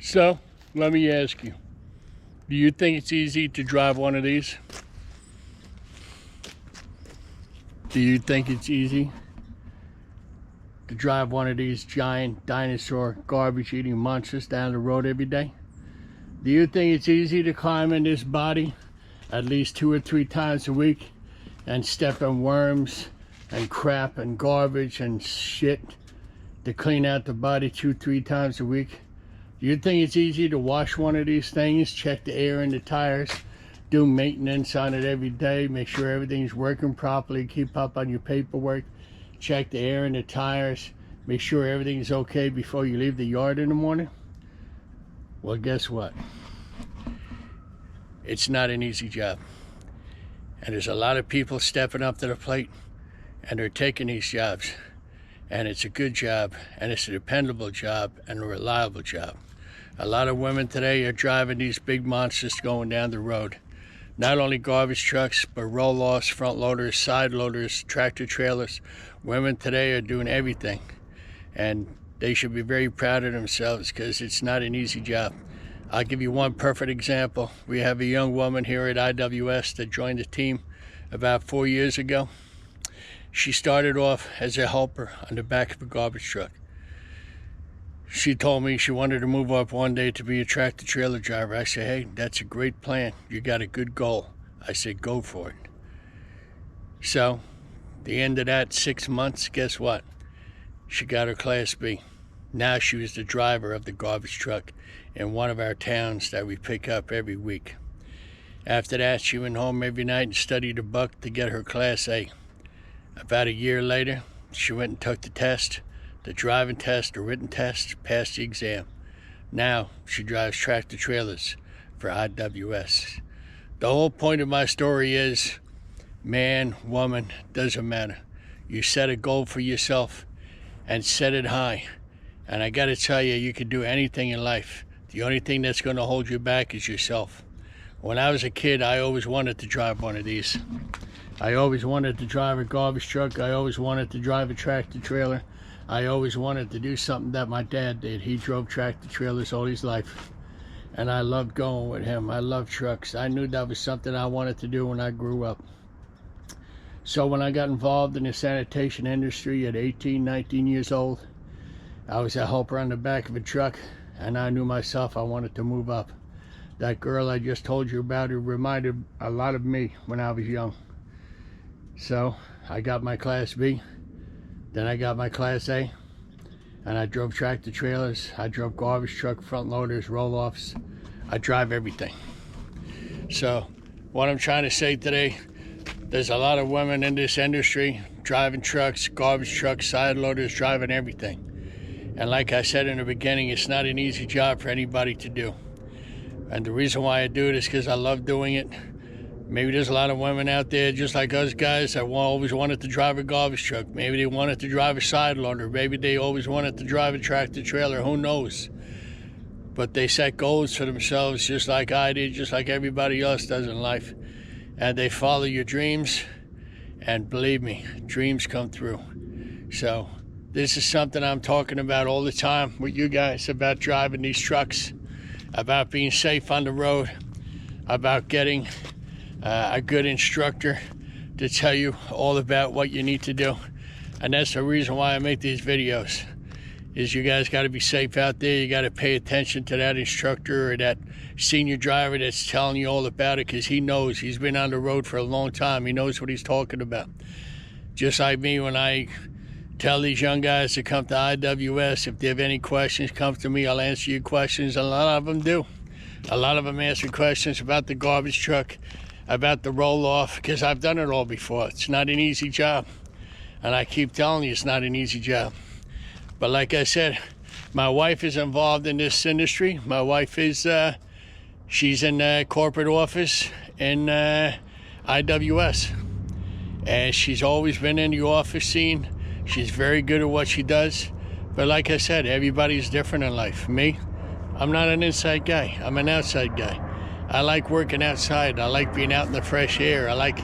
So, let me ask you, do you think it's easy to drive one of these? Do you think it's easy to drive one of these giant dinosaur garbage eating monsters down the road every day? Do you think it's easy to climb in this body at least 2 or 3 times a week and step in worms and crap and garbage and shit to clean out the body 2-3 times a week? Do you think it's easy to wash one of these things, check the air in the tires, do maintenance on it every day, make sure everything's working properly, keep up on your paperwork, check the air in the tires, make sure everything's okay before you leave the yard in the morning? Well, guess what? It's not an easy job. And there's a lot of people stepping up to the plate and they're taking these jobs. And it's a good job, and it's a dependable job, and a reliable job. A lot of women today are driving these big monsters going down the road. Not only garbage trucks, but roll-offs, front loaders, side loaders, tractor trailers. Women today are doing everything. And they should be very proud of themselves because it's not an easy job. I'll give you one perfect example. We have a young woman here at IWS that joined the team about 4 years ago. She started off as a helper on the back of a garbage truck. She told me she wanted to move up one day to be a tractor trailer driver. I said, hey, that's a great plan. You got a good goal. I said, go for it. So, the end of that 6 months, guess what? She got her Class B. Now she was the driver of the garbage truck in one of our towns that we pick up every week. After that, she went home every night and studied a buck to get her Class A. About a year later, she went and took the test, the driving test, the written test, passed the exam. Now she drives tractor trailers for IWS. The whole point of my story is, man, woman, doesn't matter. You set a goal for yourself and set it high. And I gotta tell you, you can do anything in life. The only thing that's gonna hold you back is yourself. When I was a kid, I always wanted to drive one of these. I always wanted to drive a garbage truck. I always wanted to drive a tractor trailer. I always wanted to do something that my dad did. He drove tractor trailers all his life. And I loved going with him. I loved trucks. I knew that was something I wanted to do when I grew up. So when I got involved in the sanitation industry at 18, 19 years old, I was a helper on the back of a truck, and I knew myself I wanted to move up. That girl I just told you about, who reminded a lot of me when I was young. So I got my Class B, then I got my Class A, and I drove tractor trailers, I drove garbage truck, front loaders, roll-offs. I drive everything. So what I'm trying to say today, there's a lot of women in this industry driving trucks, garbage trucks, side loaders, driving everything. And like I said in the beginning, it's not an easy job for anybody to do. And the reason why I do it is because I love doing it. Maybe there's a lot of women out there just like us guys that always wanted to drive a garbage truck. Maybe they wanted to drive a side loader. Maybe they always wanted to drive a tractor trailer. Who knows? But they set goals for themselves just like I did, just like everybody else does in life. And they follow your dreams. And believe me, dreams come through. So this is something I'm talking about all the time with you guys, about driving these trucks, about being safe on the road, about getting a good instructor to tell you all about what you need to do. And that's the reason why I make these videos, is you guys got to be safe out there. You got to pay attention to that instructor or that senior driver that's telling you all about it, because he knows. He's been on the road for a long time. He knows what he's talking about. Just like me, when I tell these young guys to come to IWS, if they have any questions, come to me. I'll answer your questions. And a lot of them do. A lot of them answer questions about the garbage truck, about the roll-off, because I've done it all before. It's not an easy job. And I keep telling you, it's not an easy job. But like I said, my wife is involved in this industry. My wife is, she's in the corporate office in IWS. And she's always been in the office scene. She's very good at what she does. But like I said, everybody's different in life. Me, I'm not an inside guy. I'm an outside guy. I like working outside. I like being out in the fresh air. I like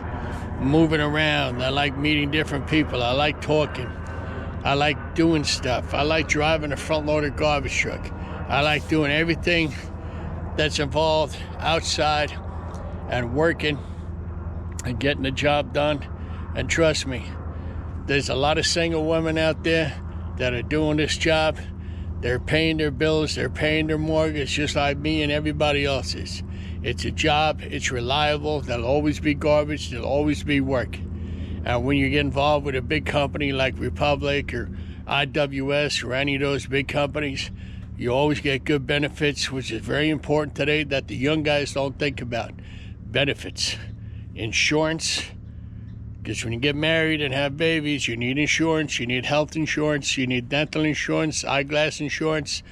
moving around. I like meeting different people. I like talking. I like doing stuff. I like driving a front-loader garbage truck. I like doing everything that's involved outside and working and getting the job done. And trust me, there's a lot of single women out there that are doing this job. They're paying their bills, they're paying their mortgage just like me and everybody else is. It's a job, it's reliable, there'll always be garbage, there'll always be work. And when you get involved with a big company like Republic or IWS or any of those big companies, you always get good benefits, which is very important today that the young guys don't think about. Benefits, insurance, because when you get married and have babies, you need insurance, you need health insurance, you need dental insurance, eyeglass insurance.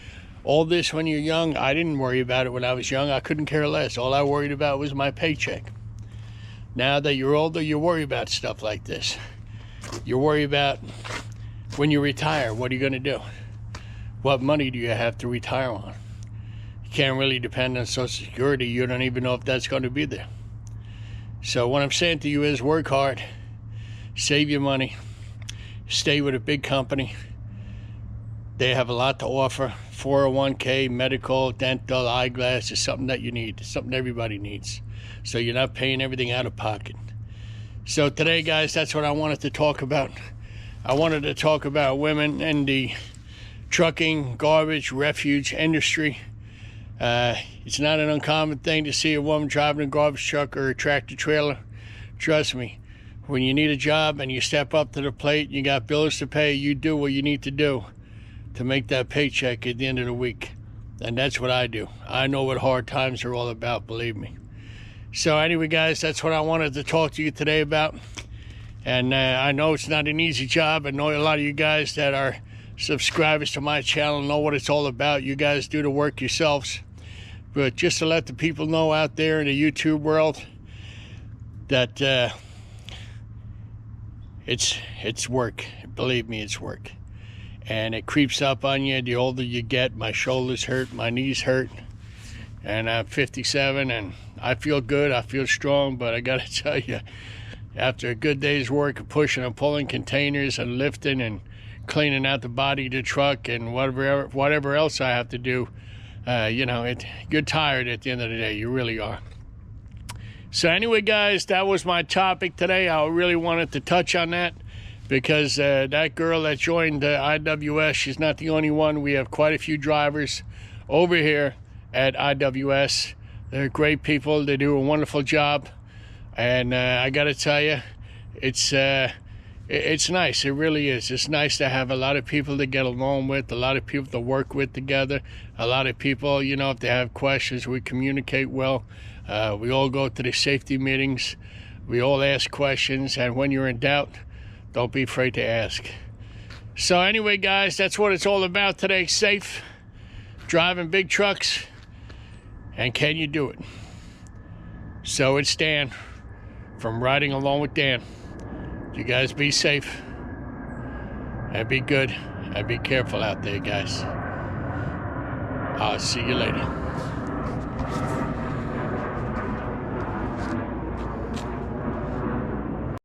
All this when you're young, I didn't worry about it when I was young. I couldn't care less. All I worried about was my paycheck. Now that you're older, you worry about stuff like this. You worry about when you retire, what are you going to do? What money do you have to retire on? You can't really depend on Social Security. You don't even know if that's going to be there. So what I'm saying to you is work hard, save your money, stay with a big company. They have a lot to offer. 401k, medical, dental, eyeglass is something that you need. It's something everybody needs. So you're not paying everything out of pocket. So today, guys, that's what I wanted to talk about. I wanted to talk about women in the trucking, garbage, refuge industry. It's not an uncommon thing to see a woman driving a garbage truck or a tractor trailer. Trust me, when you need a job and you step up to the plate, you got bills to pay, you do what you need to do to make that paycheck at the end of the week. And that's what I do. I know what hard times are all about, believe me. So anyway, guys, that's what I wanted to talk to you today about. And I know it's not an easy job. I know a lot of you guys that are subscribers to my channel know what it's all about. You guys do the work yourselves. But just to let the people know out there in the YouTube world that it's work. Believe me, it's work. And it creeps up on you the older you get. My shoulders hurt, my knees hurt. And I'm 57 and I feel good, I feel strong, but I gotta tell you, after a good day's work of pushing and pulling containers and lifting and cleaning out the body of the truck and whatever else I have to do, you're tired at the end of the day. You really are. So anyway, guys, that was my topic today. I really wanted to touch on that because that girl that joined IWS, she's not the only one. We have quite a few drivers over here at IWS. They're great people. They do a wonderful job. And I got to tell you, it's nice. It really is. It's nice to have a lot of people to get along with, a lot of people to work with together, a lot of people, if they have questions, we communicate well. We all go to the safety meetings. We all ask questions. And when you're in doubt, don't be afraid to ask. So anyway, guys, that's what it's all about today. Safe, driving big trucks, and can you do it? So it's Dan from Riding Along with Dan. You guys be safe and be good and be careful out there, guys. I'll see you later.